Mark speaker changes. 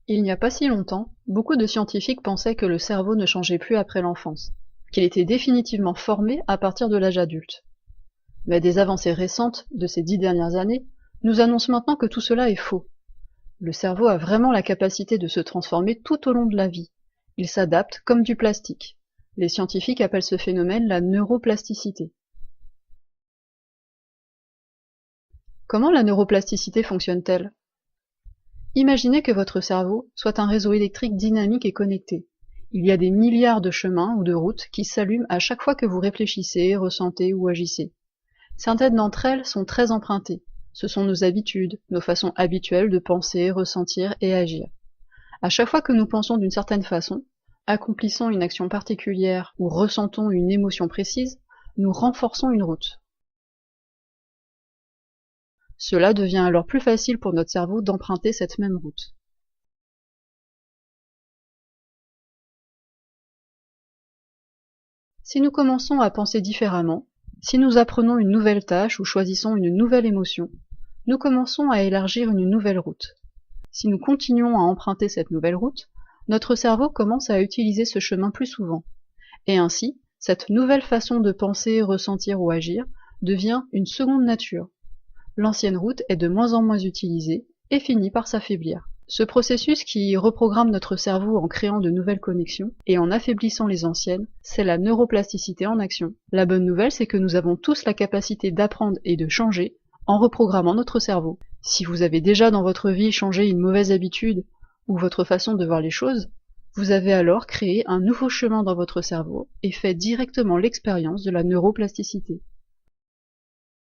Speaker 1: Il n'y a pas si longtemps, beaucoup de scientifiques pensaient que le cerveau ne changeait plus après l'enfance, qu'il était définitivement formé à partir de l'âge adulte. Mais des avancées récentes de ces 10 dernières années nous annoncent maintenant que tout cela est faux. Le cerveau a vraiment la capacité de se transformer tout au long de la vie. Il s'adapte comme du plastique. Les scientifiques appellent ce phénomène la neuroplasticité. Comment la neuroplasticité fonctionne-t-elle? Imaginez que votre cerveau soit un réseau électrique dynamique et connecté. Il y a des milliards de chemins ou de routes qui s'allument à chaque fois que vous réfléchissez, ressentez ou agissez. Certaines d'entre elles sont très empruntées. Ce sont nos habitudes, nos façons habituelles de penser, ressentir et agir. À chaque fois que nous pensons d'une certaine façon, accomplissons une action particulière ou ressentons une émotion précise, nous renforçons une route. Cela devient alors plus facile pour notre cerveau d'emprunter cette même route. Si nous commençons à penser différemment, si nous apprenons une nouvelle tâche ou choisissons une nouvelle émotion, nous commençons à élargir une nouvelle route. Si nous continuons à emprunter cette nouvelle route, notre cerveau commence à utiliser ce chemin plus souvent. Et ainsi, cette nouvelle façon de penser, ressentir ou agir devient une seconde nature. L'ancienne route est de moins en moins utilisée et finit par s'affaiblir. Ce processus qui reprogramme notre cerveau en créant de nouvelles connexions et en affaiblissant les anciennes, c'est la neuroplasticité en action. La bonne nouvelle, c'est que nous avons tous la capacité d'apprendre et de changer en reprogrammant notre cerveau. Si vous avez déjà dans votre vie changé une mauvaise habitude ou votre façon de voir les choses, vous avez alors créé un nouveau chemin dans votre cerveau et fait directement l'expérience de la neuroplasticité.